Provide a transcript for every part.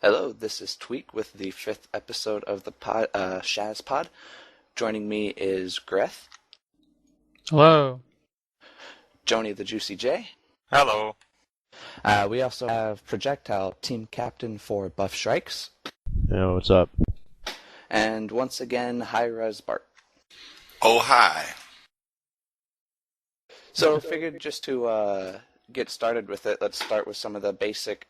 Hello, this is Tweak with the fifth episode of the Shazpod. Joining me is Greth, Hello. Joni the Juicy J. Hello. We also have Projectile, team captain for buffshrikes. Yeah, what's up? And once again, HiRezBart. Oh, hi. So figured just to get started with it, let's start with some of the basic,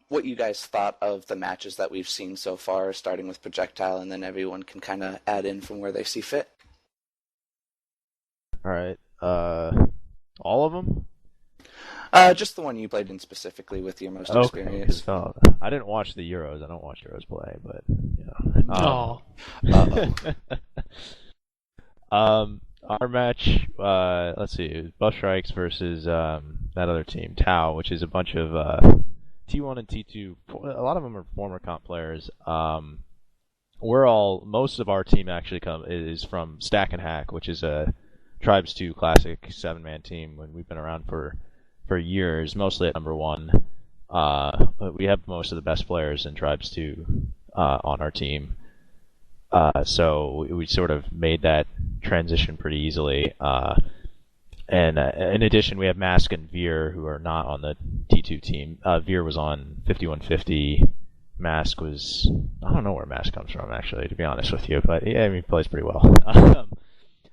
what you guys thought of the matches that we've seen so far, starting with Projectile, and then everyone can kind of add in from where they see fit. Alright, all of them? Just the one you played in specifically with your most Okay, experience. I didn't watch the Euros. I don't watch Euros play, but, our match, let's see, it was Buffshrikes versus that other team, Tau, which is a bunch of T1 and T2. A lot of them are former comp players. Most of our team actually is from Stack and Hack, which is a Tribes 2 classic 7-man team when we've been around for years, mostly at number 1. But we have most of the best players in Tribes 2 on our team. So we sort of made that transition pretty easily. And in addition, we have Mask and Veer, who are not on the T2 team. Veer was on 5150. Mask was... I don't know where Mask comes from, actually, to be honest with you. But yeah, he plays pretty well.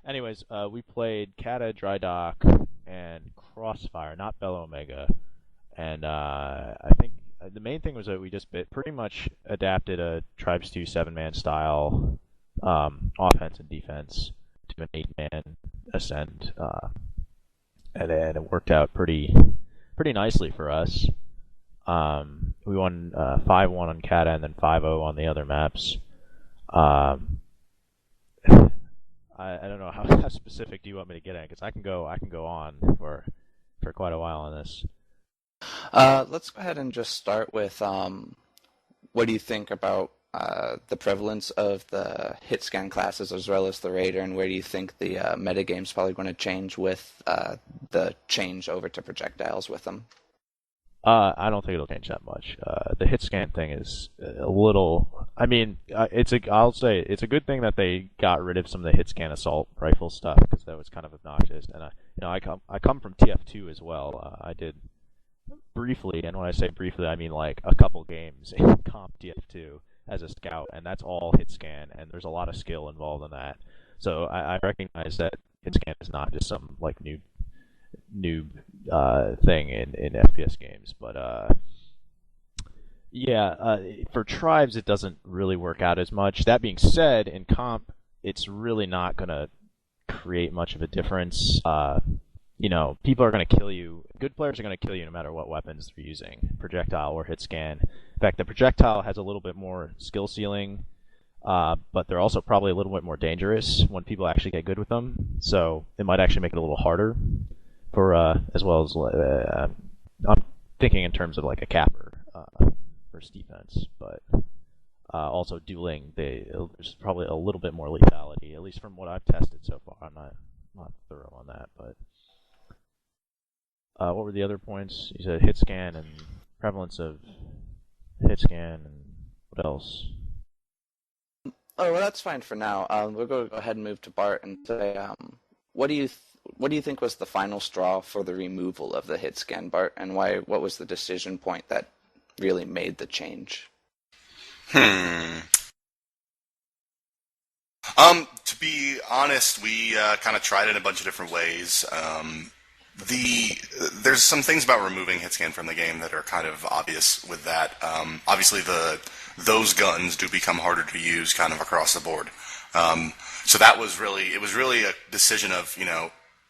Anyways, we played Kata, Dry Dock, and Crossfire, not Bell Omega. And I think the main thing was that we just pretty much adapted a Tribes 2 7-man style offense and defense to an 8-man ascent. And it worked out pretty nicely for us. We won 5-1 on Kata and then 5-0 on the other maps. I don't know how specific do you want me to get in, because I can go on for quite a while on this. Let's go ahead and just start with what do you think about the prevalence of the hit scan classes as well as the Raider, and where do you think the metagame's probably going to change with the change over to projectiles with them? I don't think it'll change that much. The hit scan thing is a little... I mean, I'll say it's a good thing that they got rid of some of the hit scan assault rifle stuff, because that was kind of obnoxious. And I come from TF2 as well. I did briefly, and when I say briefly, I mean like a couple games in comp TF2 as a scout, and that's all hit scan, and there's a lot of skill involved in that. So I recognize that hit scan is not just some like new thing in FPS games, but for Tribes it doesn't really work out as much. That being said, in comp it's really not gonna create much of a difference. People are going to kill you. Good players are going to kill you no matter what weapons they're using, projectile or hit scan. In fact, the projectile has a little bit more skill ceiling, but they're also probably a little bit more dangerous when people actually get good with them. So it might actually make it a little harder for, as well as, I'm thinking in terms of like a capper versus defense, but also dueling, there's probably a little bit more lethality, at least from what I've tested so far. I'm not thorough on that, but... what were the other points? You said hit scan and prevalence of hit scan, and what else? Oh, well, that's fine for now. We'll go ahead and move to Bart and say, what do you think was the final straw for the removal of the hit scan, Bart, and why? What was the decision point that really made the change? To be honest, we kind of tried it in a bunch of different ways. There's some things about removing hit scan from the game that are kind of obvious with that. Obviously, those guns do become harder to use kind of across the board. So that was really a decision of,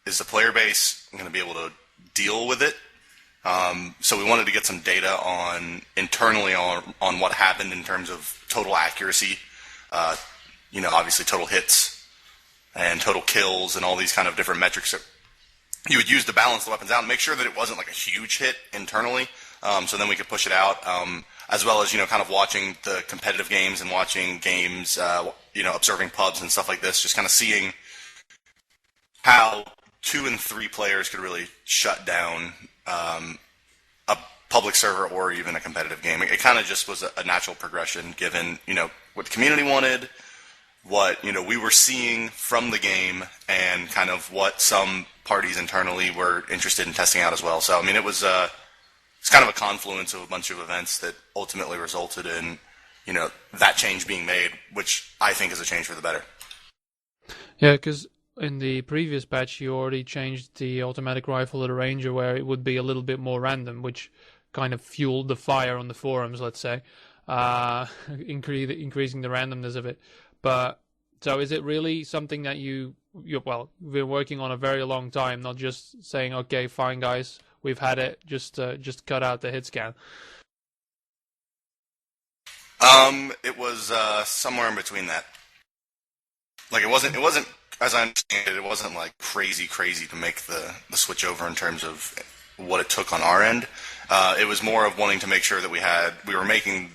is the player base going to be able to deal with it? So we wanted to get some data internally on what happened in terms of total accuracy, obviously total hits and total kills and all these kind of different metrics that you would use to balance the weapons out and make sure that it wasn't like a huge hit internally, so then we could push it out, as well as, kind of watching the competitive games and watching games, observing pubs and stuff like this, just kind of seeing how 2 and 3 players could really shut down a public server or even a competitive game. It kind of just was a natural progression given, what the community wanted, what, we were seeing from the game, and kind of what some parties internally were interested in testing out as well. So, I mean, it's kind of a confluence of a bunch of events that ultimately resulted in, that change being made, which I think is a change for the better. Yeah, because in the previous patch, you already changed the automatic rifle to the Ranger, where it would be a little bit more random, which kind of fueled the fire on the forums, let's say, increasing the randomness of it. But so is it really something that you've been working on a very long time, not just saying, okay, fine, guys, we've had it, just cut out the hit scan? It was somewhere in between that. Like it wasn't as I understand it, it wasn't like crazy to make the switch over in terms of what it took on our end. It was more of wanting to make sure that we were making,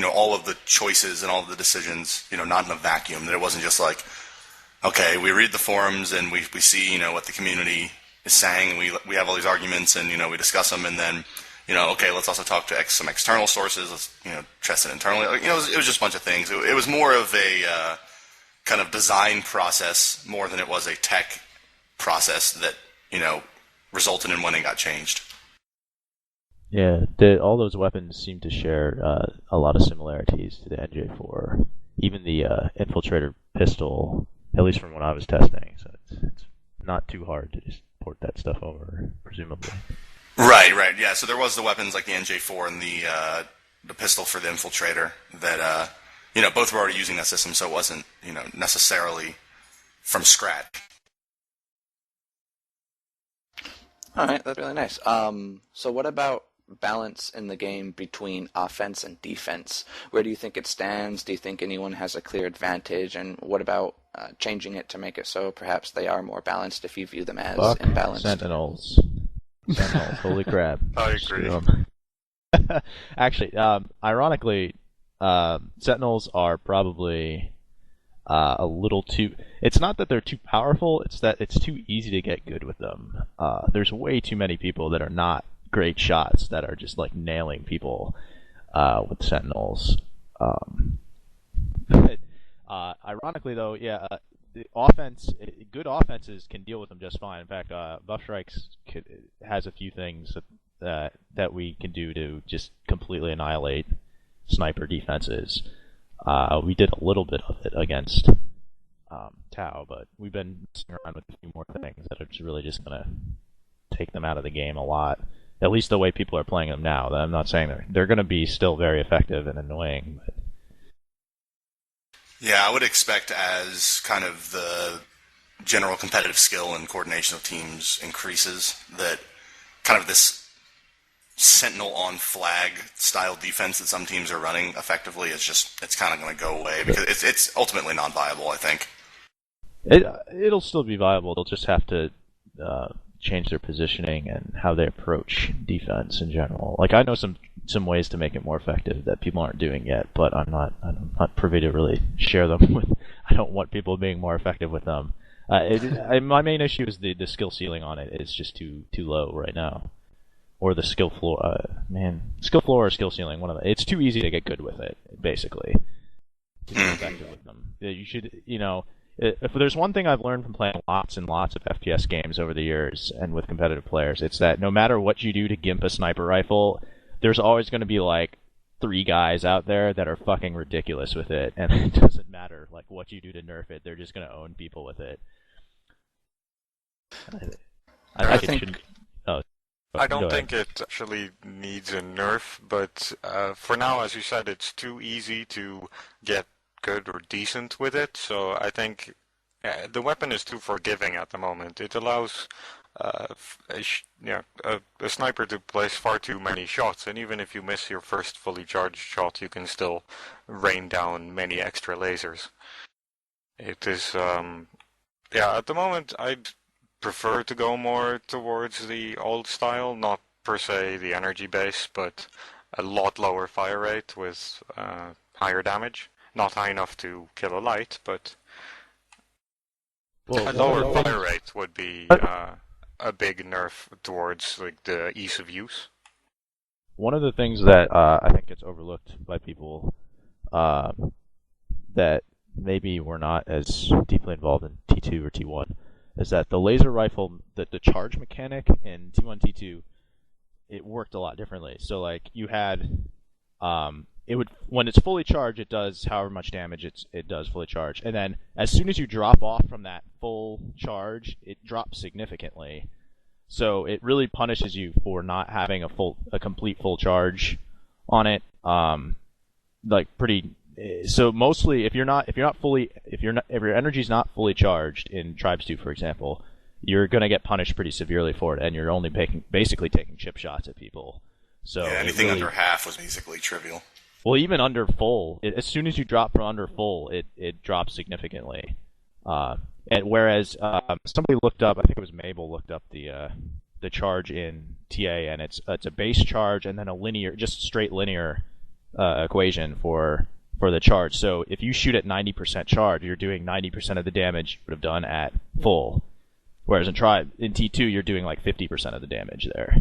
all of the choices and all of the decisions, not in a vacuum, that it wasn't just like, okay, we read the forums and we see, what the community is saying, and we have all these arguments and, we discuss them, and then, okay, let's also talk to some external sources, let's, test it internally. It was just a bunch of things. It was more of a kind of design process more than it was a tech process that, resulted in when it got changed. Yeah, all those weapons seem to share a lot of similarities to the NJ4. Even the infiltrator pistol, at least from when I was testing, so it's not too hard to just port that stuff over, presumably. Right, yeah. So there was the weapons like the NJ4 and the pistol for the infiltrator that, both were already using that system, so it wasn't, necessarily from scratch. All right, that's really nice. So what about balance in the game between offense and defense? Where do you think it stands? Do you think anyone has a clear advantage? And what about changing it to make it so perhaps they are more balanced if you view them as imbalanced? Sentinels, holy crap. I agree. Actually, ironically, Sentinels are probably a little too... It's not that they're too powerful, it's that it's too easy to get good with them. There's way too many people that are not great shots that are just like nailing people with Sentinels. But ironically though, yeah, the good offenses can deal with them just fine. In fact, buffshrikes has a few things that we can do to just completely annihilate sniper defenses. We did a little bit of it against Tau, but we've been messing around with a few more things that are really just going to take them out of the game a lot. At least the way people are playing them now. I'm not saying they're going to be still very effective and annoying. But... Yeah, I would expect as kind of the general competitive skill and coordination of teams increases, that kind of this sentinel on flag style defense that some teams are running effectively it's kind of going to go away because it's ultimately non-viable, I think. It'll still be viable. They'll just have to change their positioning and how they approach defense in general. Like, I know some ways to make it more effective that people aren't doing yet, but I'm not privy to really share them with. I don't want people being more effective with them. My main issue is the skill ceiling on it is just too low right now. Or the skill floor, skill floor or skill ceiling, one of them. It's too easy to get good with it, basically. To be effective with them. You should, if there's one thing I've learned from playing lots and lots of FPS games over the years and with competitive players, it's that no matter what you do to gimp a sniper rifle, there's always going to be like 3 guys out there that are fucking ridiculous with it, and it doesn't matter like what you do to nerf it, they're just going to own people with it. I think I don't think it actually needs a nerf, but for now, as you said, it's too easy to get good or decent with it, so I think the weapon is too forgiving at the moment. It allows a sniper to place far too many shots, and even if you miss your first fully charged shot, you can still rain down many extra lasers. It is, at the moment, I'd prefer to go more towards the old style, not per se the energy base, but a lot lower fire rate with higher damage. Not high enough to kill a light, but a lower fire rate would be a big nerf towards like the ease of use. one of the things that I think gets overlooked by people that maybe were not as deeply involved in T2 or T1 is that the laser rifle, the charge mechanic in T1, T2, it worked a lot differently. So like you had, it would when it's fully charged, it does however much damage it does fully charged, and then as soon as you drop off from that full charge, it drops significantly. So it really punishes you for not having a complete full charge on it. So mostly if your energy's not fully charged in Tribes 2, for example, you're gonna get punished pretty severely for it, and you're only basically taking chip shots at people. So yeah, anything under half was basically trivial. Well, even under full, as soon as you drop from under full, it drops significantly. And whereas somebody looked up, I think it was Mabel looked up the charge in TA, and it's a base charge and then a linear, just straight linear equation for the charge. So if you shoot at 90% charge, you're doing 90% of the damage you would have done at full. Whereas in T2, you're doing like 50% of the damage there.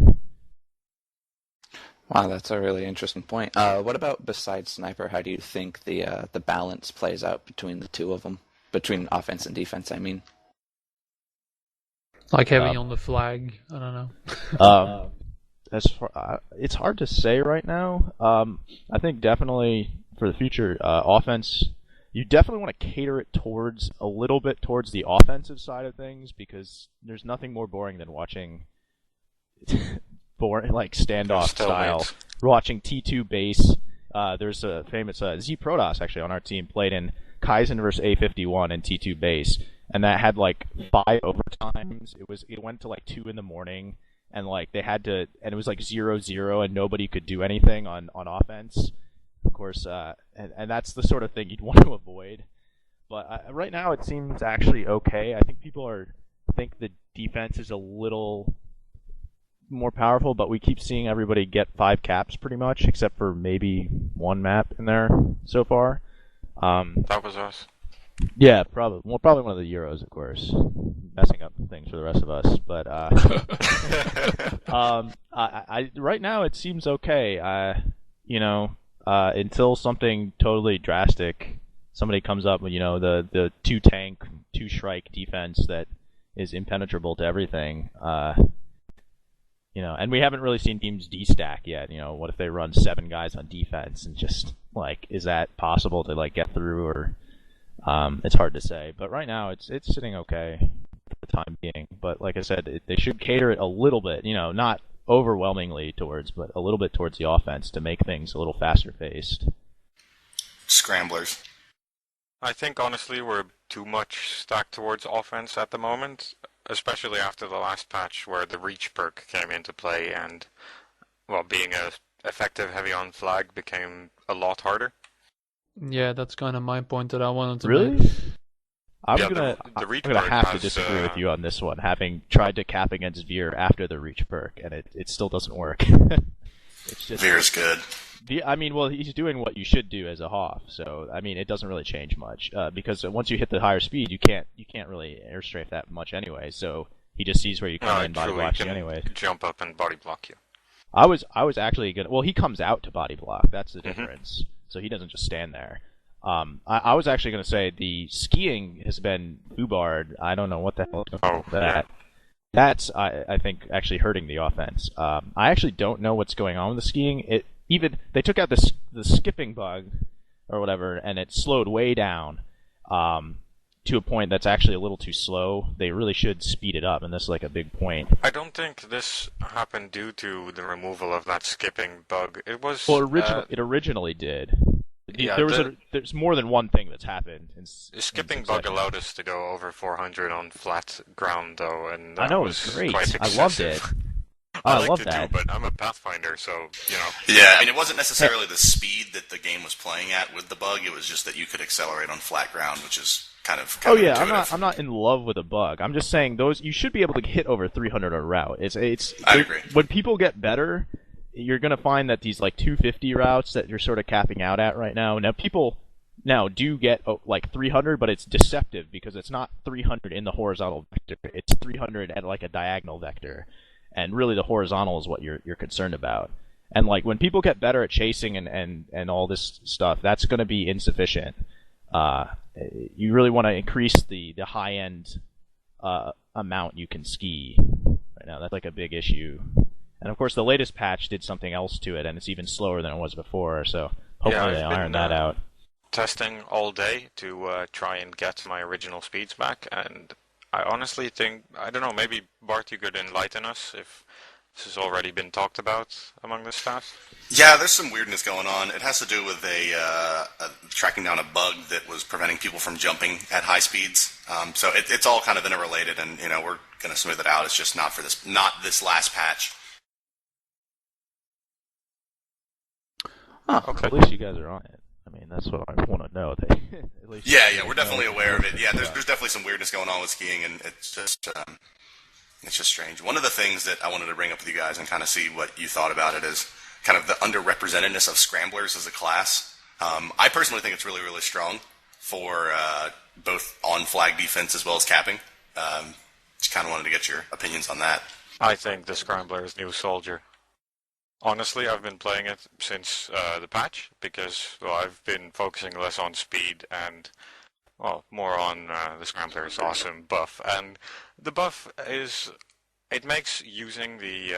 Wow, that's a really interesting point. What about besides sniper? How do you think the balance plays out between the two of them, between offense and defense? I mean, like heavy on the flag. I don't know. It's hard to say right now. I think definitely for the future, offense, you definitely want to cater it a little bit towards the offensive side of things, because there's nothing more boring than watching like standoff style. Watching T2 base. There's a famous Z Protoss actually on our team played in Kaizen versus A51 in T2 base, and that had like 5 overtimes. It went to like 2 in the morning, and like they had to, and it was like 0-0, and nobody could do anything on offense. Of course, and that's the sort of thing you'd want to avoid. But right now it seems actually okay. I think people think the defense is a little more powerful, but we keep seeing everybody get 5 caps pretty much, except for maybe one map in there so far. That was us. Yeah, probably one of the Euros, of course, messing up things for the rest of us. But right now it seems okay. Until something totally drastic, somebody comes up with the 2 tank, 2 Shrike defense that is impenetrable to everything. And we haven't really seen teams destack yet. What if they run 7 guys on defense and just like, is that possible to like get through? Or it's hard to say. But right now it's sitting okay for the time being. But like I said, they should cater it a little bit. Not overwhelmingly towards, but a little bit towards the offense to make things a little faster paced. Scramblers. I think honestly we're too much stacked towards offense at the moment, especially after the last patch where the reach perk came into play, and being a effective heavy on flag became a lot harder. Yeah, that's kind of my point that I wanted to really make. I'm gonna have to disagree with you on this one, having tried to cap against Veer after the reach perk, and it still doesn't work. It's just Veer's good. He's doing what you should do as a Hoff, so it doesn't really change much, because once you hit the higher speed, you can't really airstrafe that much anyway. So he just sees where you come in, body blocks you anyway. Jump up and body block you. I was actually gonna. Well, he comes out to body block. That's the difference. So he doesn't just stand there. I was actually going to say the skiing has been foobarred. I don't know what the hell is that. Yeah. That's, I think, actually hurting the offense. I actually don't know what's going on with the skiing. They took out the skipping bug or whatever, and it slowed way down to a point that's actually a little too slow. They really should speed it up, and this is like a big point. I don't think this happened due to the removal of that skipping bug. It was... Well, it originally did. Yeah, there's more than one thing that's happened. The skipping bug allowed us to go over 400 on flat ground, though, and I know, it was great. I loved it. I loved liked it that. too, but I'm a Pathfinder, so, Yeah, it wasn't necessarily the speed that the game was playing at with the bug, it was just that you could accelerate on flat ground, which is kind of intuitive. I'm not in love with a bug. I'm just saying you should be able to hit over 300 on a route. I agree. When people get better, you're going to find that these like 250 routes that you're sort of capping out at right now. Now people do get like 300, but it's deceptive because it's not 300 in the horizontal vector. It's 300 at like a diagonal vector, and really the horizontal is what you're concerned about. And like when people get better at chasing and all this stuff, that's going to be insufficient. You really want to increase the high end amount you can ski. Right now, that's like a big issue. And of course, the latest patch did something else to it, and it's even slower than it was before. So hopefully they iron that out. Testing all day to try and get my original speeds back, and I honestly think, I don't know, maybe Bart, you could enlighten us if this has already been talked about among the staff. Yeah, there's some weirdness going on. It has to do with tracking down a bug that was preventing people from jumping at high speeds. So it's all kind of interrelated, and we're going to smooth it out. It's just not this last patch. Oh, okay. At least you guys are on it. I mean, that's what I want to know. At least yeah, we're definitely aware of it. Yeah, there's definitely some weirdness going on with skiing, and it's just strange. One of the things that I wanted to bring up with you guys and kind of see what you thought about it is kind of the underrepresentedness of scramblers as a class. I personally think it's really, really strong for both on-flag defense as well as capping. Just kind of wanted to get your opinions on that. I think the scrambler is new soldier. Honestly, I've been playing it since the patch because I've been focusing less on speed and more on the Scrambler's awesome buff. And the buff it makes using the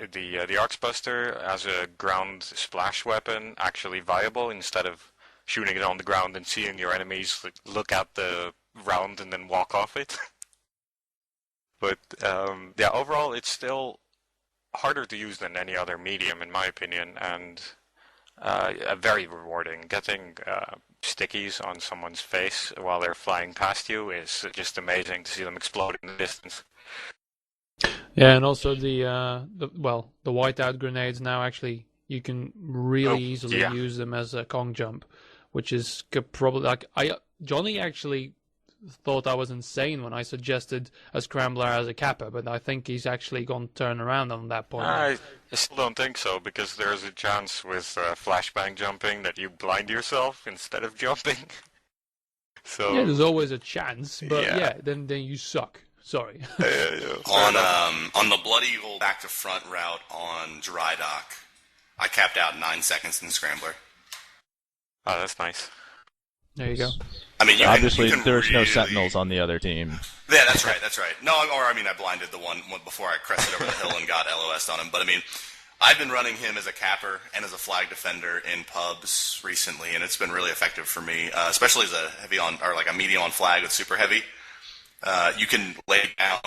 Arcsbuster as a ground splash weapon actually viable instead of shooting it on the ground and seeing your enemies look at the round and then walk off it. But overall it's still harder to use than any other medium in my opinion, and very rewarding. Getting stickies on someone's face while they're flying past you is just amazing to see them explode in the distance. Yeah, and also the whiteout grenades now actually you can really easily use them as a Kong jump, which is probably Johnny actually thought I was insane when I suggested a scrambler as a kappa, but I think he's actually gone to turn around on that point. I still don't think so, because there's a chance with flashbang jumping that you blind yourself instead of jumping. So yeah, there's always a chance, but then you suck. Sorry. On the Blood Eagle back to front route on Dry Dock, I capped out 9 seconds in the scrambler. Oh, that's nice. There you go. I mean, obviously there's no sentinels on the other team. Yeah, that's right. No, I blinded the one before I crested over the hill and got LOS'd on him. But I mean, I've been running him as a capper and as a flag defender in pubs recently, and it's been really effective for me, especially as a heavy on or like a medium on flag with super heavy. You can lay down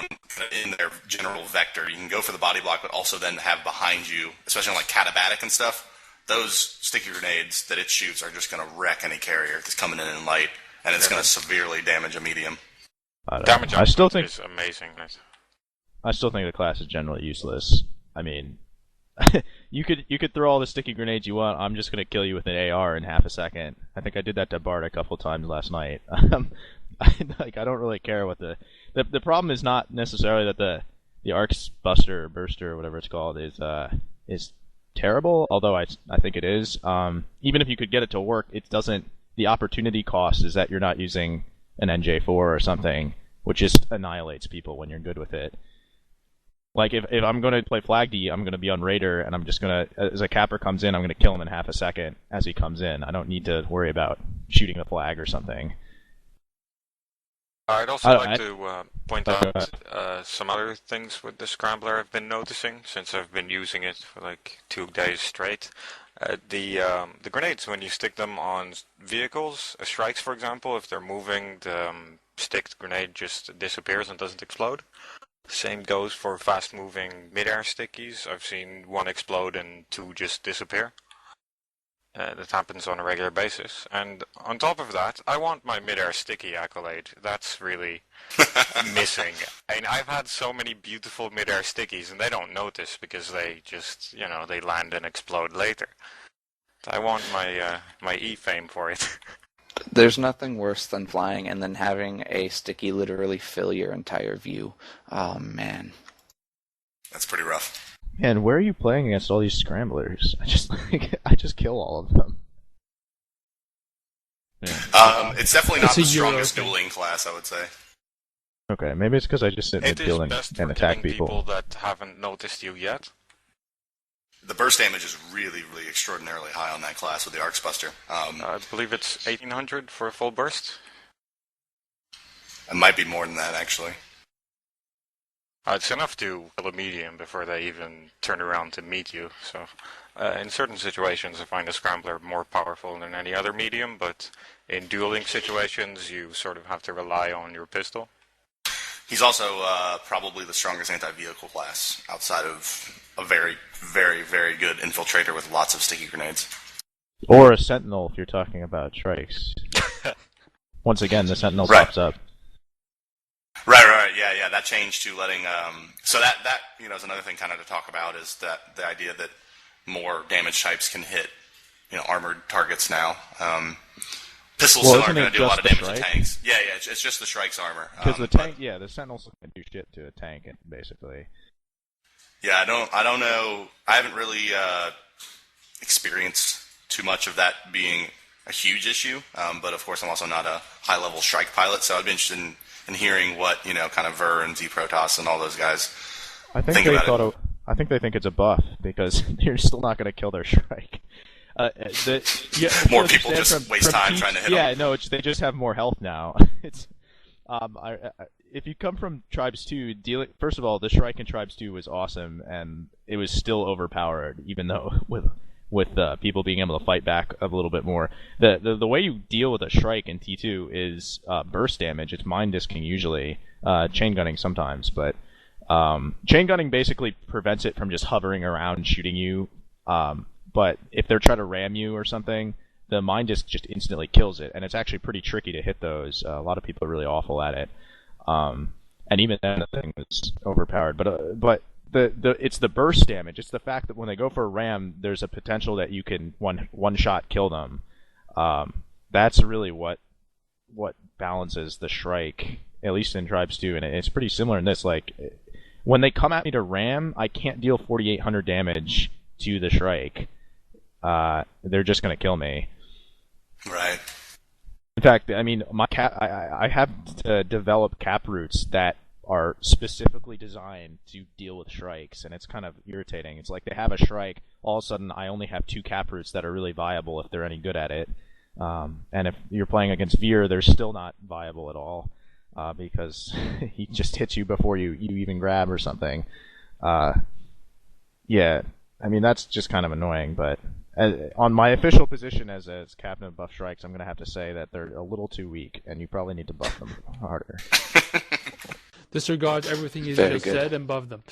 in their general vector. You can go for the body block, but also then have behind you, especially on like Catabatic and stuff. Those sticky grenades that it shoots are just going to wreck any carrier that's coming in light, and it's going to severely damage a medium. I still think is amazing. I still think the class is generally useless. I mean, you could throw all the sticky grenades you want. I'm just going to kill you with an AR in half a second. I think I did that to Bart a couple times last night. I don't really care what the problem is not necessarily that the Arcsbuster or Burster or whatever it's called is terrible, although I think it is. Even if you could get it to work, it doesn't. The opportunity cost is that you're not using an NJ4 or something, which just annihilates people when you're good with it. Like if I'm going to play Flag D, I'm going to be on Raider, and I'm just going to, as a capper comes in, I'm going to kill him in half a second as he comes in. I don't need to worry about shooting the flag or something. I'd also like to point out some other things with the Scrambler I've been noticing since I've been using it for like 2 days straight. The grenades, when you stick them on vehicles, strikes for example, if they're moving, the sticked grenade just disappears and doesn't explode. Same goes for fast-moving mid-air stickies. I've seen 1 explode and 2 just disappear. That happens on a regular basis. And on top of that, I want my mid-air sticky accolade. That's really missing. I mean, I've had so many beautiful mid-air stickies, and they don't notice because they just, they land and explode later. I want my E-fame for it. There's nothing worse than flying and then having a sticky literally fill your entire view. Oh, man. That's pretty rough. Man, where are you playing against all these scramblers? I just kill all of them. Yeah. It's definitely not the strongest dueling class, I would say. Okay, maybe it's because I just sit mid-field and attack people. That haven't noticed you yet. the burst damage is really, really extraordinarily high on that class with the Arcsbuster. I believe it's 1800 for a full burst. It might be more than that, actually. It's enough to kill a medium before they even turn around to meet you. So, in certain situations, I find a Scrambler more powerful than any other medium, but in dueling situations, you sort of have to rely on your pistol. He's also probably the strongest anti-vehicle class outside of a very, very, very good infiltrator with lots of sticky grenades. Or a Sentinel if you're talking about Shrikes. Once again, the Sentinel pops up. Right, yeah, that change to letting, so that, is another thing kind of to talk about, is that the idea that more damage types can hit, armored targets now. Pistols still aren't going to do a lot of damage to tanks. Yeah, it's just the Shrike's armor. Because the tank, the Sentinels can do shit to a tank, basically. Yeah, I don't know, I haven't really, experienced too much of that being a huge issue, but of course I'm also not a high-level Shrike pilot, so I'd be interested in hearing what, kind of Ver and Z-Protoss and all those guys think about it. I think they think it's a buff, because they're still not going to kill their Shrike. More people just waste time trying to hit them. Yeah, no, they just have more health now. It's if you come from Tribes 2, first of all, the Shrike in Tribes 2 was awesome, and it was still overpowered, even though with people being able to fight back a little bit more. The way you deal with a Shrike in T2 is burst damage. It's mind disking usually, chain gunning sometimes, but chain gunning basically prevents it from just hovering around shooting you. But if they're trying to ram you or something, the mind disc just instantly kills it, and it's actually pretty tricky to hit those. A lot of people are really awful at it, and even then the thing was overpowered. But it's the burst damage. It's the fact that when they go for a ram, there's a potential that you can one shot kill them. That's really what balances the Shrike, at least in Tribes 2, and it's pretty similar in this. Like, when they come at me to ram, I can't deal 4,800 damage to the Shrike. They're just going to kill me. Right. In fact, I mean, I have to develop cap routes that are specifically designed to deal with Shrikes, and it's kind of irritating. It's like they have a Shrike, all of a sudden I only have 2 cap routes that are really viable if they're any good at it. And if you're playing against Veer, they're still not viable at all, because he just hits you before you even grab or something. Yeah, I mean, that's just kind of annoying, but on my official position as captain of Buff Shrikes, I'm going to have to say that they're a little too weak, and you probably need to buff them harder. Disregard everything you just said and buff them.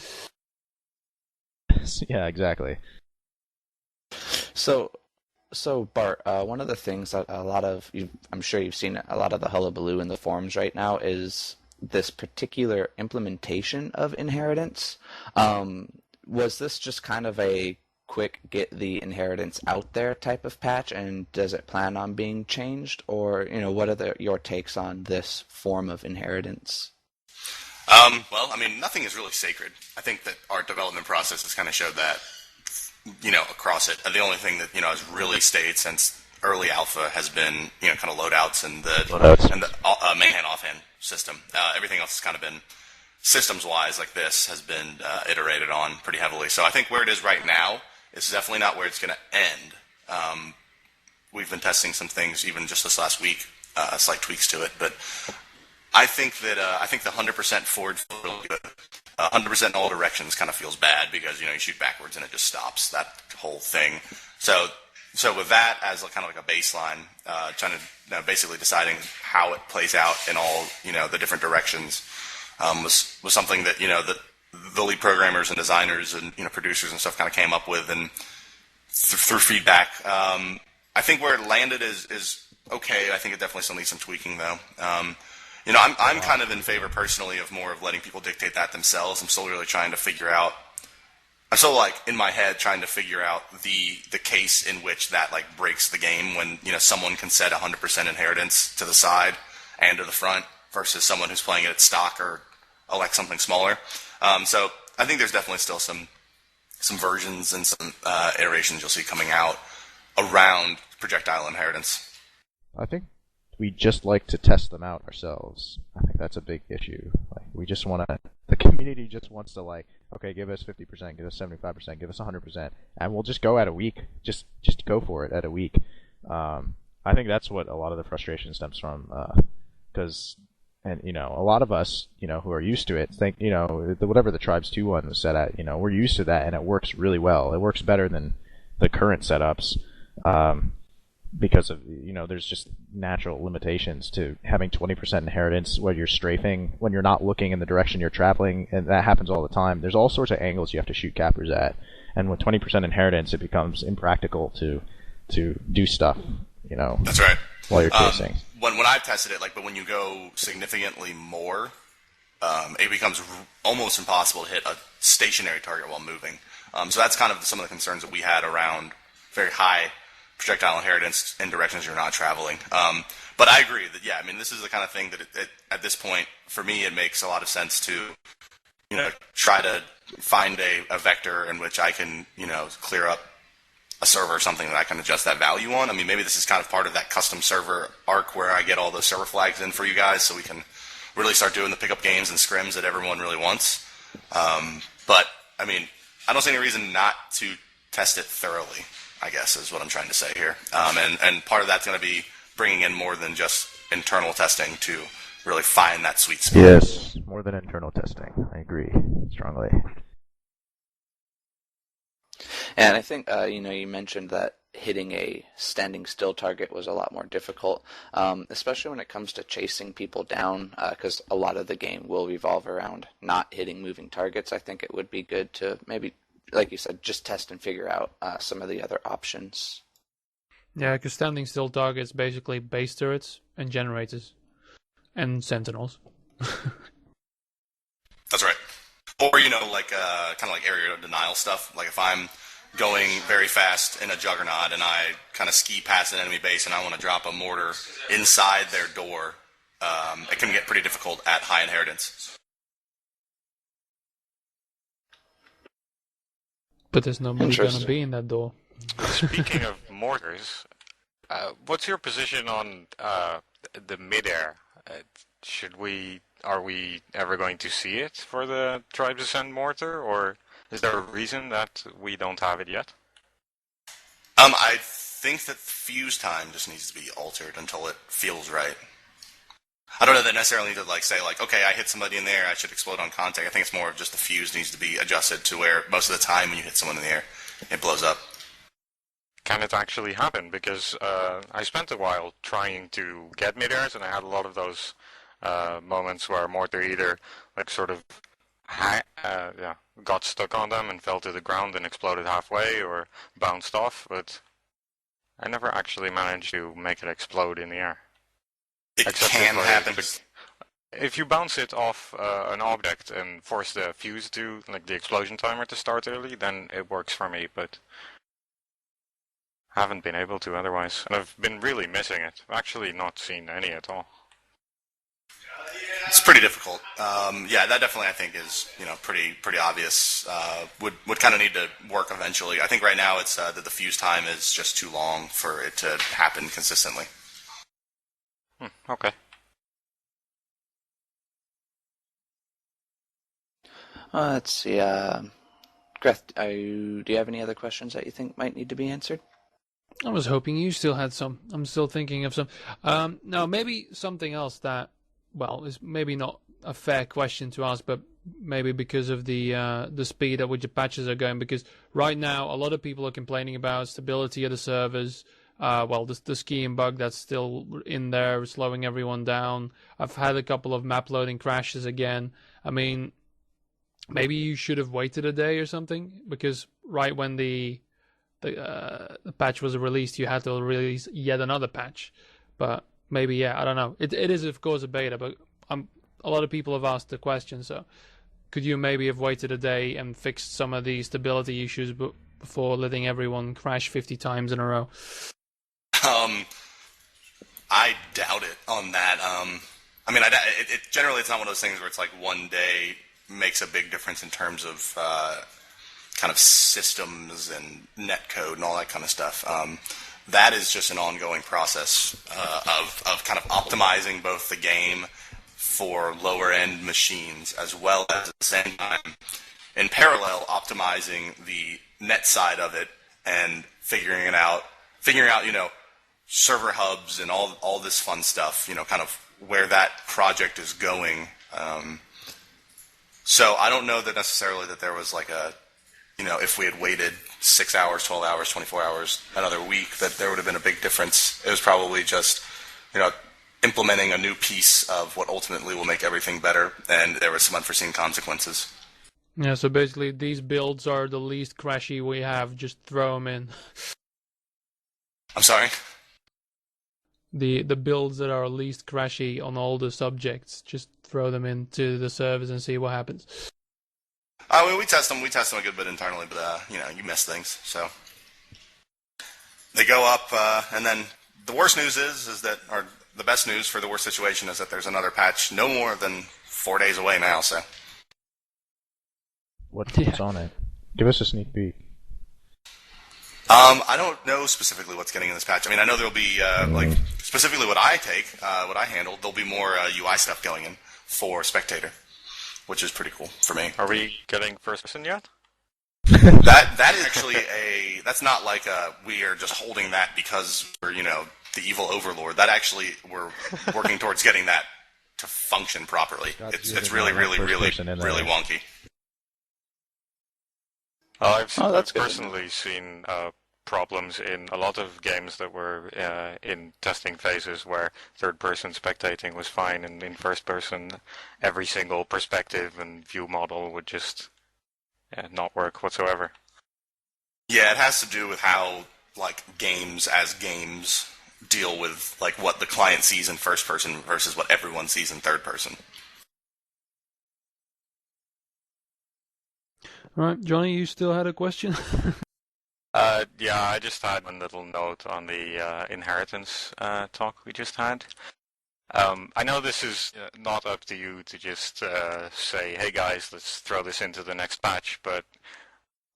Yeah, exactly. So Bart, one of the things that I'm sure you've seen a lot of the hullabaloo in the forums right now is this particular implementation of inheritance. Was this just kind of a quick get the inheritance out there type of patch, and does it plan on being changed, or what are your takes on this form of inheritance? Well, I mean, nothing is really sacred. I think that our development process has kind of showed that, across it. And the only thing that, has really stayed since early alpha has been, kind of loadouts and the main-hand, offhand system. Everything else has kind of been, systems-wise, like this, has been iterated on pretty heavily. So I think where it is right now is definitely not where it's going to end. We've been testing some things, even just this last week, slight tweaks to it, but I think that the 100% forward feels really good. 100% in all directions kind of feels bad because you shoot backwards and it just stops that whole thing. So with that as kind of like a baseline, trying to basically deciding how it plays out in all the different directions was something that that the lead programmers and designers and producers and stuff kind of came up with and through feedback. I think where it landed is okay. I think it definitely still needs some tweaking though. I'm kind of in favor personally of more of letting people dictate that themselves. I'm still really trying to figure out. I'm still in my head trying to figure out the case in which that breaks the game when someone can set 100% inheritance to the side and to the front versus someone who's playing it at stock or elect something smaller. So I think there's definitely still some versions and some iterations you'll see coming out around projectile inheritance. I think we just like to test them out ourselves. I think that's a big issue. We just want to. The community just wants to okay, give us 50%, give us 75%, give us 100%, and we'll just go at a week. Just go for it at a week. I think that's what a lot of the frustration stems from, because, and a lot of us, who are used to it, think, whatever the Tribes 2.1 was set at, we're used to that, and it works really well. It works better than the current setups, because of, there's just natural limitations to having 20% inheritance when you're strafing, when you're not looking in the direction you're traveling, and that happens all the time. There's all sorts of angles you have to shoot cappers at, and with 20% inheritance, it becomes impractical to do stuff. That's right. While you're chasing. When I've tested it, but when you go significantly more, it becomes almost impossible to hit a stationary target while moving. So that's kind of some of the concerns that we had around very high projectile inheritance in directions you're not traveling. But I agree that, this is the kind of thing that at this point, for me, it makes a lot of sense to, try to find a vector in which I can, clear up a server or something that I can adjust that value on. Maybe this is kind of part of that custom server arc where I get all those server flags in for you guys so we can really start doing the pickup games and scrims that everyone really wants. But, I don't see any reason not to test it thoroughly, I guess, is what I'm trying to say here. And part of that's going to be bringing in more than just internal testing to really find that sweet spot. Yes, more than internal testing. I agree strongly. And I think, you mentioned that hitting a standing still target was a lot more difficult, especially when it comes to chasing people down, because a lot of the game will revolve around not hitting moving targets. I think it would be good to maybe, like you said, just test and figure out some of the other options. Yeah, because standing still targets basically base turrets and generators and sentinels. That's right. Or, kind of like area denial stuff. Like if I'm going very fast in a juggernaut and I kind of ski past an enemy base and I want to drop a mortar inside their door, it can get pretty difficult at high inheritance. But there's nobody going to be in that door. Speaking of mortars, what's your position on the midair? Are we ever going to see it for the Tribes Ascend mortar, or is there a reason that we don't have it yet? I think that fuse time just needs to be altered until it feels right. I don't know that necessarily need to say okay, I hit somebody in the air, I should explode on contact. I think it's more of just the fuse needs to be adjusted to where most of the time when you hit someone in the air, it blows up. Can it actually happen? Because I spent a while trying to get mid-airs, and I had a lot of those moments where a mortar either got stuck on them and fell to the ground and exploded halfway, or bounced off, but I never actually managed to make it explode in the air. It can happen. If you bounce it off an object and force the fuse to, the explosion timer to start early, then it works for me, but haven't been able to otherwise. And I've been really missing it. I've actually not seen any at all. It's pretty difficult. That definitely I think is pretty obvious. Would kind of need to work eventually. I think right now it's that the fuse time is just too long for it to happen consistently. Okay. Let's see. Greth, do you have any other questions that you think might need to be answered? I was hoping you still had some. I'm still thinking of some. No, maybe something else that, is maybe not a fair question to ask, but maybe because of the speed at which the patches are going. Because right now, a lot of people are complaining about stability of the servers. The skiing bug that's still in there, slowing everyone down. I've had a couple of map loading crashes again. Maybe you should have waited a day or something, because right when the patch was released, you had to release yet another patch. But maybe, I don't know. It is, of course, a beta, but a lot of people have asked the question, so could you maybe have waited a day and fixed some of the stability issues before letting everyone crash 50 times in a row? I doubt it on that. Generally it's not one of those things where it's like one day makes a big difference in terms of kind of systems and netcode and all that kind of stuff. That is just an ongoing process of kind of optimizing both the game for lower end machines as well as at the same time in parallel optimizing the net side of it and figuring out, server hubs and all this fun stuff, kind of where that project is going. So I don't know that necessarily that there was like a, if we had waited 6 hours, 12 hours, 24 hours, another week, that there would have been a big difference. It was probably just, implementing a new piece of what ultimately will make everything better, and there were some unforeseen consequences. Yeah, so basically these builds are the least crashy we have, just throw them in. I'm sorry? The builds that are least crashy on all the subjects, just throw them into the servers and see what happens. We test them. We test them a good bit internally, but you miss things. So they go up, and then the worst news is that, or the best news for the worst situation is that there's another patch no more than 4 days away now. So what's on it? Give us a sneak peek. I don't know specifically what's getting in this patch. I mean, I know there'll be like specifically what I handle. There'll be more UI stuff going in for Spectator, which is pretty cool for me. Are we getting first person yet? That is actually that's not like we are just holding that because we're the evil overlord. That actually we're working towards getting that to function properly. It's really wonky. I've that's good. personally seen problems in a lot of games that were in testing phases where third-person spectating was fine, and in first-person, every single perspective and view model would just not work whatsoever. Yeah, it has to do with how games as games deal with what the client sees in first person versus what everyone sees in third person. All right, Johnny, you still had a question? Yeah, I just had one little note on the inheritance talk we just had. I know this is not up to you to just say, hey guys, let's throw this into the next patch, but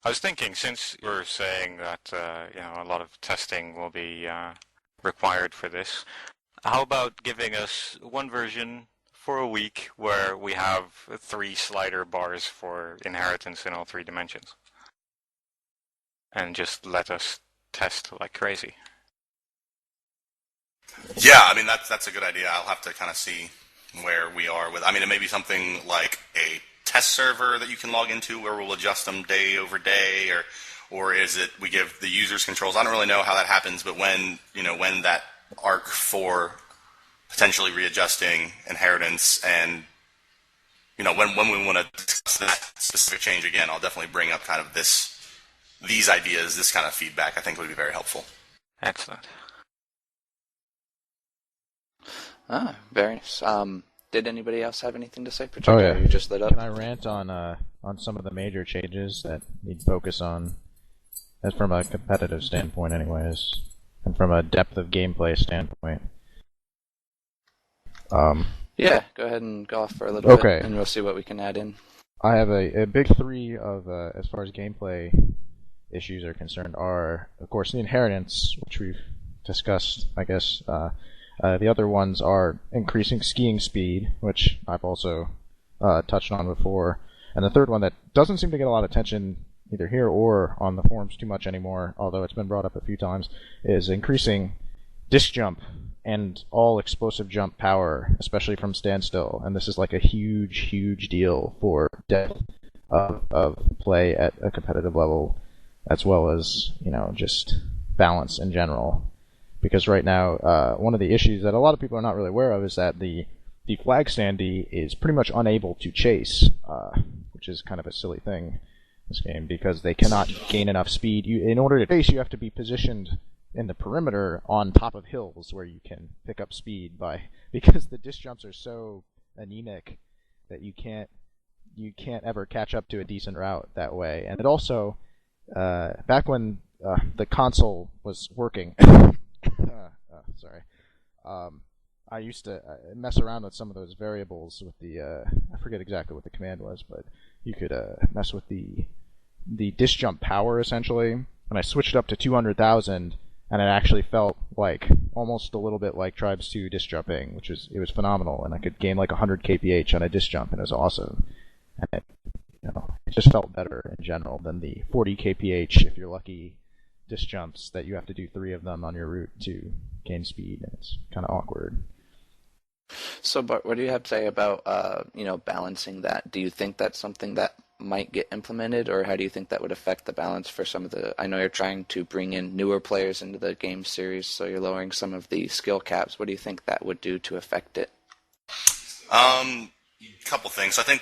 I was thinking, since you're saying that a lot of testing will be required for this, how about giving us one version for a week where we have 3 slider bars for inheritance in all 3 dimensions? And just let us test like crazy. Yeah, I mean, that's a good idea. I'll have to kind of see where we are with... I mean, it may be something like a test server that you can log into where we'll adjust them day over day, or is it we give the users controls? I don't really know how that happens, but when that arc for potentially readjusting inheritance and, when we want to discuss that specific change again, I'll definitely bring up kind of these ideas, this kind of feedback I think would be very helpful. Excellent. Very nice. Did anybody else have anything to say? Projectile, Oh yeah, you just lit up. Can I rant on some of the major changes that need focus on, as from a competitive standpoint, anyways, and from a depth of gameplay standpoint? Yeah, go ahead and go off for a little bit, and we'll see what we can add in. I have a big 3 of as far as gameplay issues are concerned are, of course, the inheritance, which we've discussed, I guess. The other ones are increasing skiing speed, which I've also touched on before. And the third one that doesn't seem to get a lot of attention either here or on the forums too much anymore, although it's been brought up a few times, is increasing disc jump and all explosive jump power, especially from standstill. And this is like a huge, huge deal for depth of play at a competitive level, as well as, just balance in general. Because right now, one of the issues that a lot of people are not really aware of is that the flag standee is pretty much unable to chase, which is kind of a silly thing in this game, because they cannot gain enough speed. In order to chase, you have to be positioned in the perimeter on top of hills where you can pick up speed because the disc jumps are so anemic that you can't ever catch up to a decent route that way. And it also, back when the console was working, I used to mess around with some of those variables with the I forget exactly what the command was, but you could mess with the disc jump power essentially, and I switched it up to 200,000, and it actually felt like almost a little bit like Tribes 2 disc jumping, it was phenomenal, and I could gain like 100 kph on a disc jump, and it was awesome. And it just felt better in general than the 40 kph, if you're lucky, disc jumps that you have to do 3 of them on your route to gain speed, and it's kind of awkward. So, Bart, what do you have to say about balancing that? Do you think that's something that might get implemented, or how do you think that would affect the balance for some of the? I know you're trying to bring in newer players into the game series, so you're lowering some of the skill caps. What do you think that would do to affect it? Couple things. I think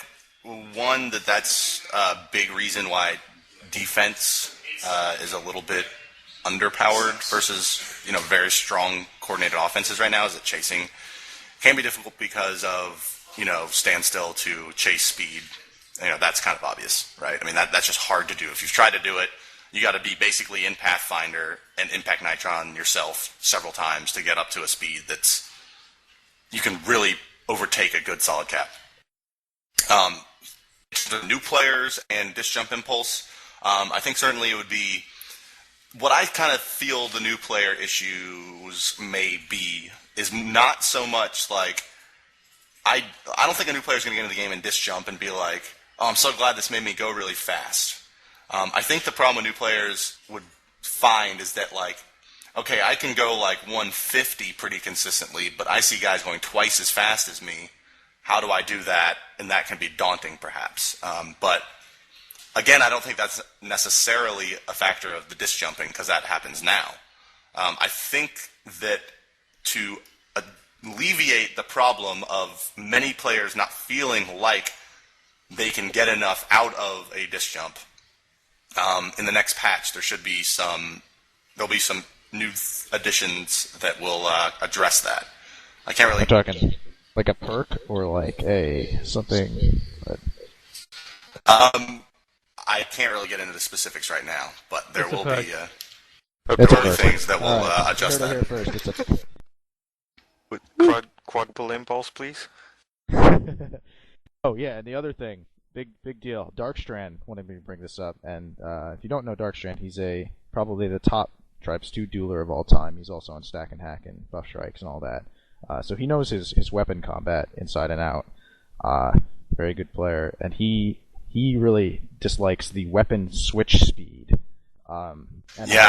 one that's a big reason why defense is a little bit underpowered versus very strong coordinated offenses right now is that chasing can be difficult because of standstill to chase speed. That's kind of obvious, right? I mean that's just hard to do. If you've tried to do it, you got to be basically in Pathfinder and Impact Nitron yourself several times to get up to a speed that's you can really overtake a good solid cap. The new players and disc jump impulse, I think certainly it would be what I kind of feel the new player issues may be is not so much like I don't think a new player is going to get into the game and disc jump and be like, oh, I'm so glad this made me go really fast. I think the problem with new players would find is that like, okay, I can go like 150 pretty consistently, but I see guys going twice as fast as me. How do I do that? And that can be daunting, perhaps. But again, I don't think that's necessarily a factor of the disc jumping because that happens now. I think that to alleviate the problem of many players not feeling like they can get enough out of a disc jump, in the next patch there'll be some new additions that will address that. I can't really... We're talking like a perk or like a something... I can't really get into the specifics right now, but there will be things that will adjust that. Here first. It's a... Quadruple impulse, please. Oh yeah, and the other thing, big deal. Darkstrand wanted me to bring this up, and if you don't know Darkstrand, he's probably the top Tribes 2 dueler of all time. He's also on Stack and Hack and buffshrikes and all that. So he knows his weapon combat inside and out. Very good player, and he really dislikes the weapon switch speed. I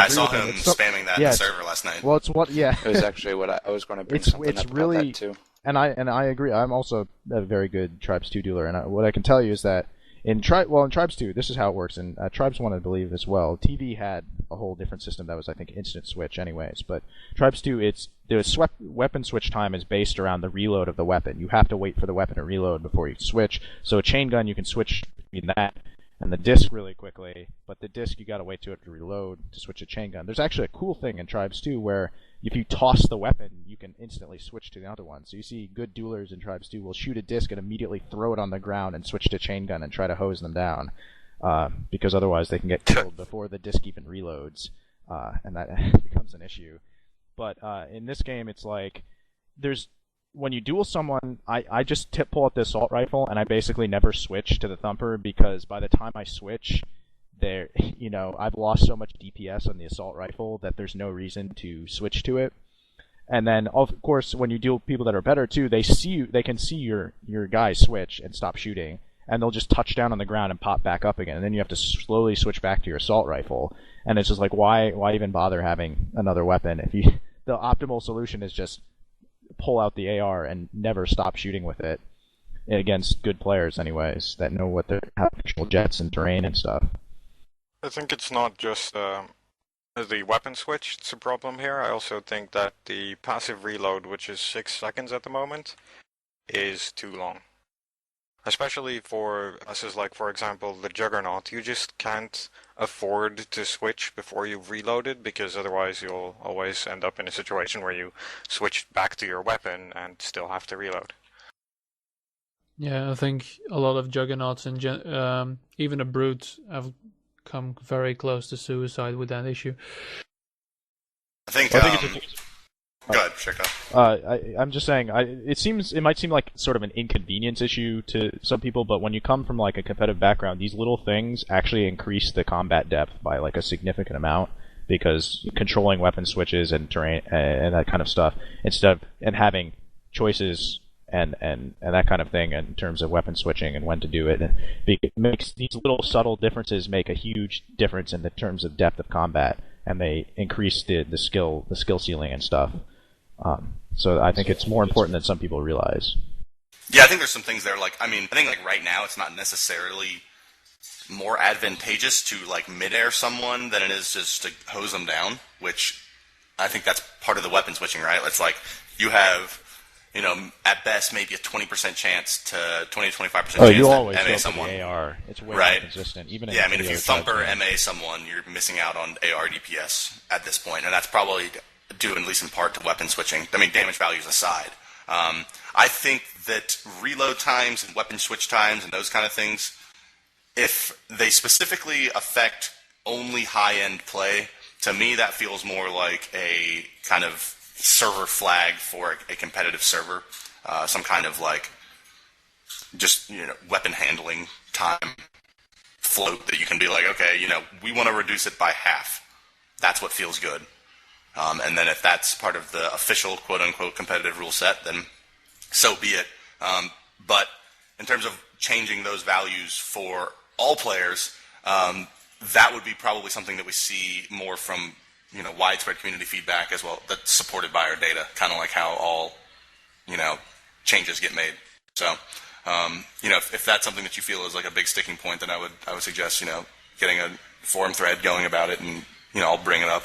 saw him spamming that in the server last night. Well, it was actually what I was going to bring something up about that too. And I agree. I'm also a very good Tribes 2 dueler, and what I can tell you is that in Tribes 2, this is how it works. In Tribes 1, I believe as well. TV had a whole different system that was, I think, instant switch, anyways. But Tribes 2, the weapon switch time is based around the reload of the weapon. You have to wait for the weapon to reload before you switch. So a chain gun, you can switch between that and the disc really quickly, but the disc you gotta wait to it to reload to switch a chain gun. There's actually a cool thing in Tribes 2 where if you toss the weapon, you can instantly switch to the other one. So you see good duelers in Tribes 2 will shoot a disc and immediately throw it on the ground and switch to chain gun and try to hose them down, because otherwise they can get killed before the disc even reloads, and that becomes an issue. But in this game, it's like when you duel someone, I just pull out the assault rifle and I basically never switch to the thumper because by the time I switch, I've lost so much DPS on the assault rifle that there's no reason to switch to it. And then of course when you duel people that are better too, they can see your guy switch and stop shooting, and they'll just touch down on the ground and pop back up again, and then you have to slowly switch back to your assault rifle. And it's just like why even bother having another weapon if the optimal solution is just pull out the AR and never stop shooting with it against good players anyways that know what how to control jets and terrain and stuff. I think it's not just the weapon switch that's a problem here. I also think that the passive reload, which is 6 seconds at the moment, is too long. Especially for classes like, for example, the Juggernaut. You just can't afford to switch before you've reloaded, because otherwise you'll always end up in a situation where you switch back to your weapon and still have to reload. Yeah, I think a lot of Juggernauts and even a Brute have come very close to suicide with that issue. I think go ahead, Chico. I'm just saying, it might seem like sort of an inconvenience issue to some people, but when you come from like a competitive background, these little things actually increase the combat depth by like a significant amount, because controlling weapon switches and terrain and that kind of stuff, and having choices and that kind of thing in terms of weapon switching and when to do it. And it makes these little subtle differences make a huge difference in the terms of depth of combat, and they increase the skill ceiling and stuff. So I think it's more important than some people realize. Yeah, I think there's some things there. Like, I mean, I think like right now it's not necessarily more advantageous to like mid-air someone than it is just to hose them down, which I think that's part of the weapon switching, right? It's like you have, at best maybe a 20% chance to 20 to 25% chance you always to MA go someone. For the AR. It's way right. more consistent. Even yeah, I mean, if you thumper MA someone, you're missing out on AR DPS at this point, and that's probably due at least in part to weapon switching. I mean, damage values aside. I think that reload times and weapon switch times and those kind of things, if they specifically affect only high-end play, to me that feels more like a kind of server flag for a competitive server. Some kind of like just weapon handling time float that you can be like, okay, we want to reduce it by half. That's what feels good. And then if that's part of the official quote-unquote competitive rule set, then so be it. But in terms of changing those values for all players, that would be probably something that we see more from widespread community feedback as well, that's supported by our data, kind of like how all changes get made. So if that's something that you feel is like a big sticking point, then I would suggest getting a forum thread going about it, and I'll bring it up.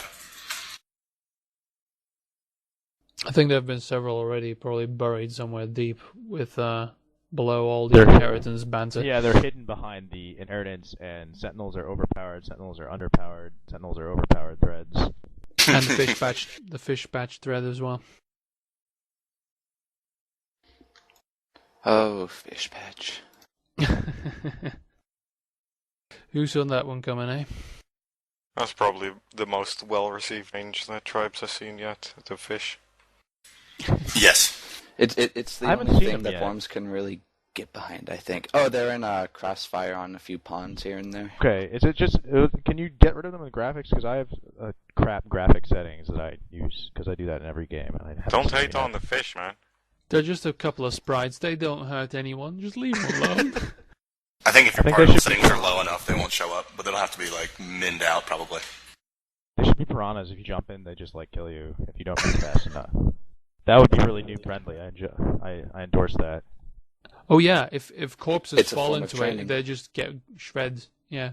I think there have been several already, probably buried somewhere deep with below all the inheritance banter. Yeah, they're hidden behind the inheritance, and sentinels are overpowered, sentinels are underpowered, sentinels are overpowered threads. And the fish patch thread as well. Oh, fish patch. Who saw that one coming, eh? That's probably the most well-received change that Tribes has seen yet, the fish. Yes. It's the haven't only seen thing them that yet. forums can really get behind, I think. Oh, they're in crossfire on a few ponds here and there. Okay, is it just, can you get rid of them in graphics? Because I have crap graphic settings that I use, because I do that in every game. And I haven't Don't seen hate it on yet. the fish, man. They're just a couple of sprites. They don't hurt anyone. Just leave them alone. I think if your I think particle they should settings are low enough, they won't show up, but they'll have to be like minned out probably. They should be piranhas. If you jump in, they just kill you if you don't move fast enough. That would be really noob friendly. I endorse that. Oh yeah, if corpses It's a fall form of into it, training. they just get shreds. Yeah,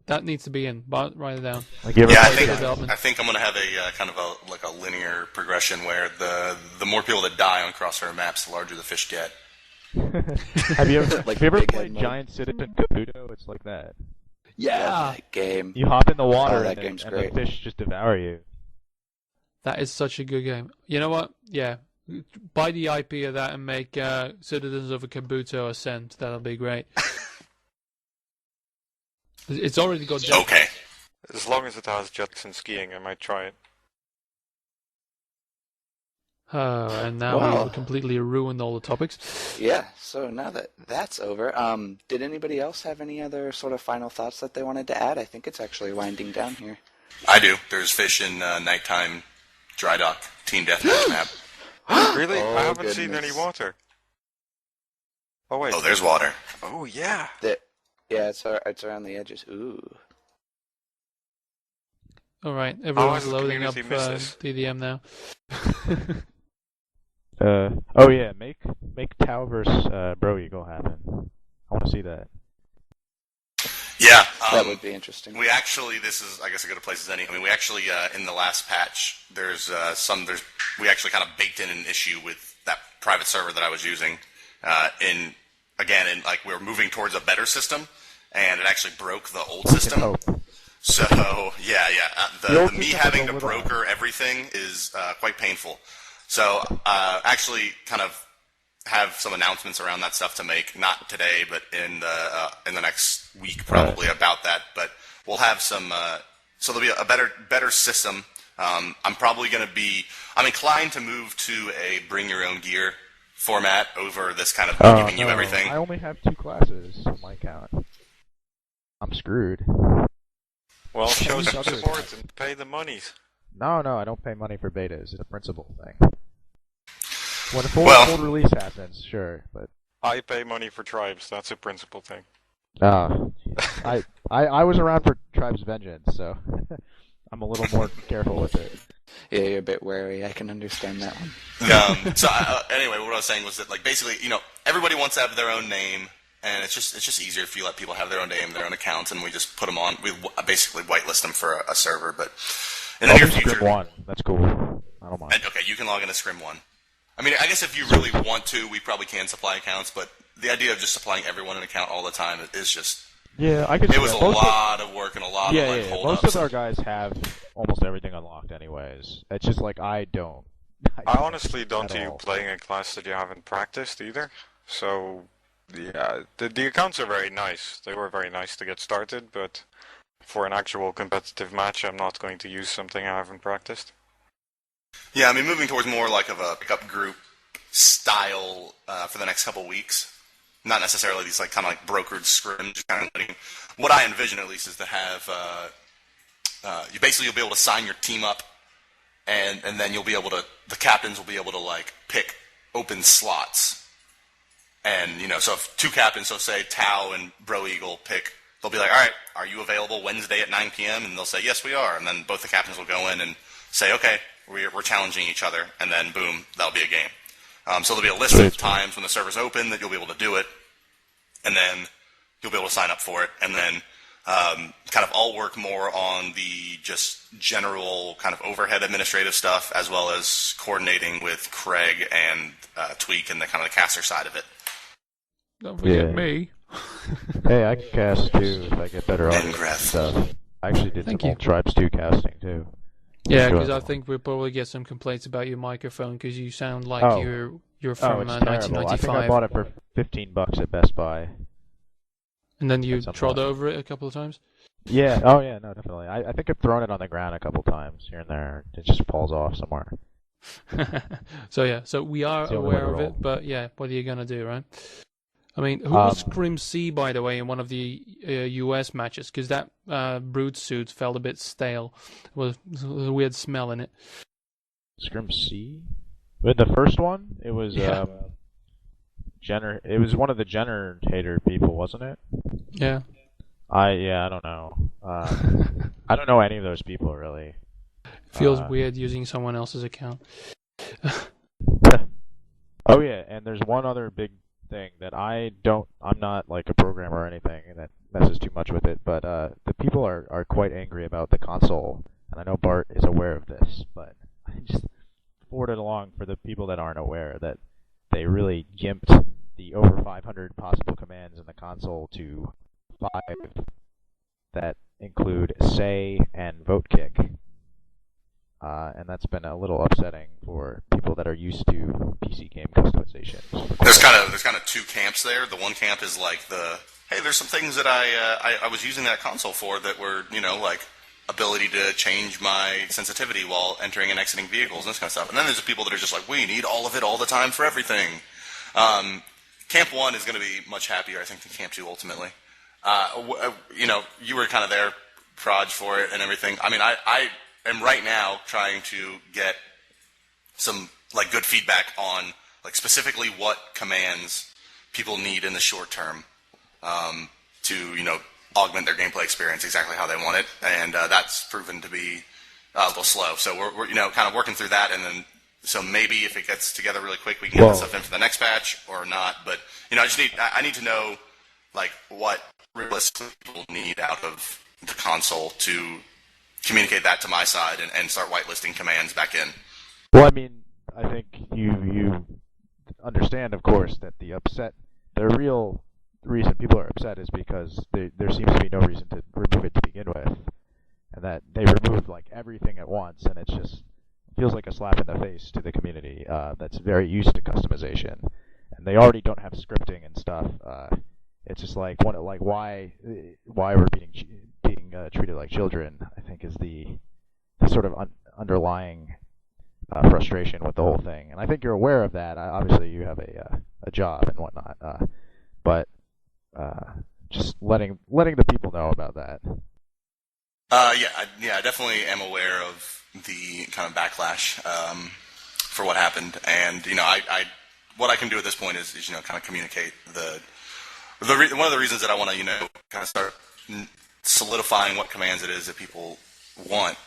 that needs to be in. Write it down. You ever Yeah, play development. I think I'm gonna have a kind of a linear progression where the more people that die on crossfire maps, the larger the fish get. Have you ever, Like have you ever Big played Head mode. Giant Citizen Caputo? It's like that. Yeah, That game. You hop in the water Oh, that and, game's the great. fish just devour you. that is such a good game. You know what? Yeah, buy the IP of that and make Citizens of a Kabuto Ascent. That'll be great. It's already got. Okay. As long as it has jets and skiing, I might try it. And now Wow. we've completely ruined all the topics. Yeah, so now that that's over, did anybody else have any other sort of final thoughts that they wanted to add? I think it's actually winding down here. I do. There's fish in nighttime dry dock team deathmatch map. Really? Oh, I haven't seen goodness. any water. Oh wait. Oh, there's water. Oh yeah. Yeah, it's around the edges. Ooh. All right, everyone's has the loading up community missed this? TDM now. Oh yeah, make Tau versus Bro Eagle happen. I want to see that. Yeah. That would be interesting. We actually, this is, I guess, as good a place as any. I mean, we actually, in the last patch, we actually kind of baked in an issue with that private server that I was using. We were moving towards a better system, and it actually broke the old system. Oh, So, yeah. The old The me system having is to over there. broker everything is quite painful. So, actually, kind of have some announcements around that stuff to make. Not today, but in the next week, probably about that. But we'll have some. So there'll be a better system. I'm inclined to move to a bring your own gear format over this kind of giving you no, everything. I only have 2 classes on my account. I'm screwed. Well, show These some other support accounts. and pay the monies. No, I don't pay money for betas. It's a principle thing. When a full release happens, sure, but I pay money for Tribes. That's a principal thing. I was around for Tribes Vengeance, so I'm a little more careful with it. Yeah, you're a bit wary. I can understand that one. Anyway, what I was saying was that, like, basically, everybody wants to have their own name, and it's just easier if you let people have their own name, their own accounts, and we just put them on. We basically whitelist them for a server, but in the near future, Scrim 1. That's cool. I don't mind. Okay, you can log into Scrim 1. I mean, I guess if you really want to, we probably can supply accounts, but the idea of just supplying everyone an account all the time is just... Yeah, I could. It was a lot of work and a lot of hold-ups. Most of our guys have almost everything unlocked, anyways. It's just like I don't. I honestly don't see you playing a class that you haven't practiced either. So, yeah, the accounts are very nice. They were very nice to get started, but for an actual competitive match, I'm not going to use something I haven't practiced. Yeah, I mean, moving towards more like of a pickup group style for the next couple weeks. Not necessarily these like kind of like brokered scrims. What I envision at least is to have you'll be able to sign your team up, and then you'll be able to, the captains will be able to like pick open slots, and so if two captains, so say Tau and Bro Eagle pick, they'll be like, all right, are you available Wednesday at 9 p.m. and they'll say yes we are, and then both the captains will go in and say okay, we're challenging each other, and then boom, that'll be a game. So there'll be a list of times when the server's open that you'll be able to do it, and then you'll be able to sign up for it, and then kind of I'll work more on the just general kind of overhead administrative stuff, as well as coordinating with Craig and Tweak and the kind of the caster side of it. Don't forget me. Hey, I can cast too if I get better audio stuff. I actually did some old Tribes 2 casting too. Yeah, because I think we'll probably get some complaints about your microphone because you sound like you're from 1995. I think I bought it for $15 at Best Buy. And then you trod over it a couple of times? Yeah, oh yeah, no, definitely. I think I've thrown it on the ground a couple times here and there. It just falls off somewhere. So we are aware of it, but yeah, what are you going to do, right? I mean, who was Scrim C, by the way, in one of the US matches? Because that Brood suit felt a bit stale. There was a weird smell in it. Scrim C? With the first one, it was Jenner. It was one of the Jenner hater people, wasn't it? Yeah. I don't know. I don't know any of those people really. Feels weird using someone else's account. Oh yeah, and there's one other big thing that I'm not like a programmer or anything that messes too much with it, but the people are quite angry about the console, and I know Bart is aware of this, but I just forward it along for the people that aren't aware that they really gimped the over 500 possible commands in the console to 5 that include say and vote kick. And that's been a little upsetting for people that are used to PC game customization. There's kind of two camps there. The one camp is like hey, there's some things that I was using that console for that were, like ability to change my sensitivity while entering and exiting vehicles and this kind of stuff. And then there's the people that are just like, we need all of it all the time for everything. Camp 1 is going to be much happier, I think, than Camp 2 ultimately. You were kind of there, Proj, for it and everything. I mean, I am right now trying to get some like good feedback on like specifically what commands people need in the short term to augment their gameplay experience exactly how they want it, and that's proven to be a little slow. So we're kind of working through that, and then so maybe if it gets together really quick, we can get this stuff in for the next patch or not. But I need to know like what realistically people need out of the console to communicate that to my side and start whitelisting commands back in. Well, I mean, I think you understand, of course, that the real reason people are upset is because there seems to be no reason to remove it to begin with, and that they removed like everything at once, and it just feels like a slap in the face to the community that's very used to customization, and they already don't have scripting and stuff. It's just like why we're being treated like children, I think, is the sort of underlying frustration with the whole thing. And I think you're aware of that. Obviously, you have a job and whatnot, but just letting the people know about that. I definitely am aware of the kind of backlash for what happened, and I what I can do at this point is kind of communicate one of the reasons that I want to kind of start solidifying what commands it is that people want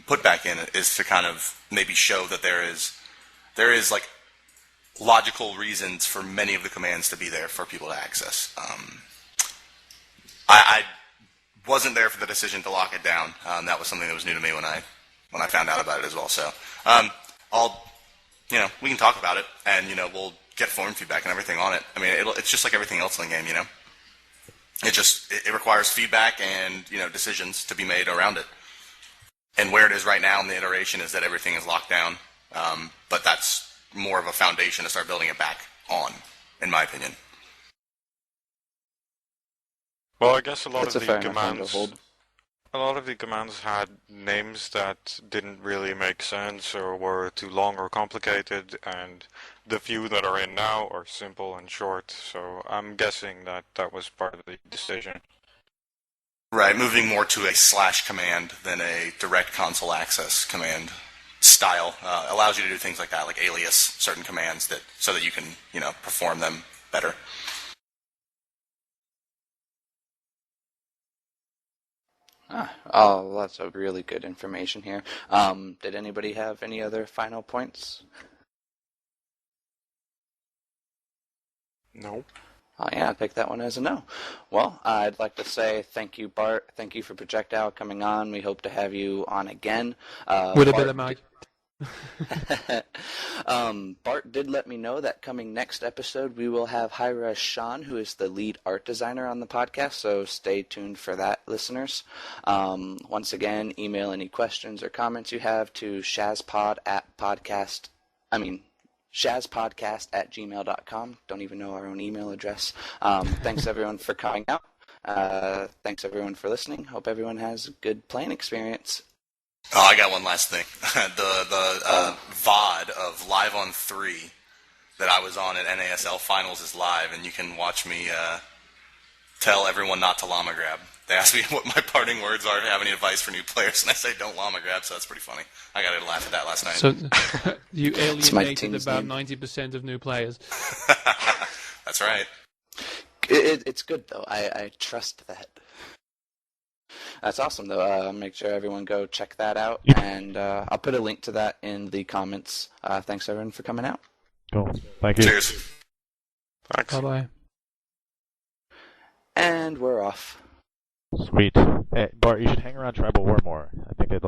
put back in is to kind of maybe show that there is like logical reasons for many of the commands to be there for people to access. I wasn't there for the decision to lock it down. That was something that was new to me when I found out about it as well. So we can talk about it, and we'll get forum feedback and everything on it. I mean, it's just like everything else in the game. It requires feedback and decisions to be made around it. And where it is right now in the iteration is that everything is locked down, but that's more of a foundation to start building it back on, in my opinion. Well, I guess a lot That's of a the fair enough one to commands, hold. a lot of the commands had names that didn't really make sense or were too long or complicated, and the few that are in now are simple and short. So I'm guessing that was part of the decision. Right, moving more to a slash command than a direct console access command style allows you to do things like that, like alias certain commands so that you can perform them better. Oh, lots of really good information here. Did anybody have any other final points? No. Oh, yeah, I'd take that one as a no. Well, I'd like to say thank you, Bart. Thank you for Projectile coming on. We hope to have you on again. With a bit of mic. Bart did let me know that coming next episode we will have HiRezBart, who is the lead art designer on the podcast, so stay tuned for that, listeners. Once again, email any questions or comments you have to shazpodcast@gmail.com. Don't even know our own email address. Thanks everyone for coming out. Thanks everyone for listening. Hope everyone has a good playing experience. Oh, I got one last thing. The VOD of Live on 3 that I was on at NASL Finals is live, and you can watch me tell everyone not to llama grab. They asked me what my parting words are to have any advice for new players, and I say don't llama grab, so that's pretty funny. I got to laugh at that last night. So you alienated about 90% of new players. That's right. It's good, though. I trust that. That's awesome, though. Make sure everyone go check that out, and I'll put a link to that in the comments. Thanks, everyone, for coming out. Cool. Thank you. Cheers. Thanks. Bye-bye. And we're off. Sweet. Hey, Bart, you should hang around Tribal War more. I think I'd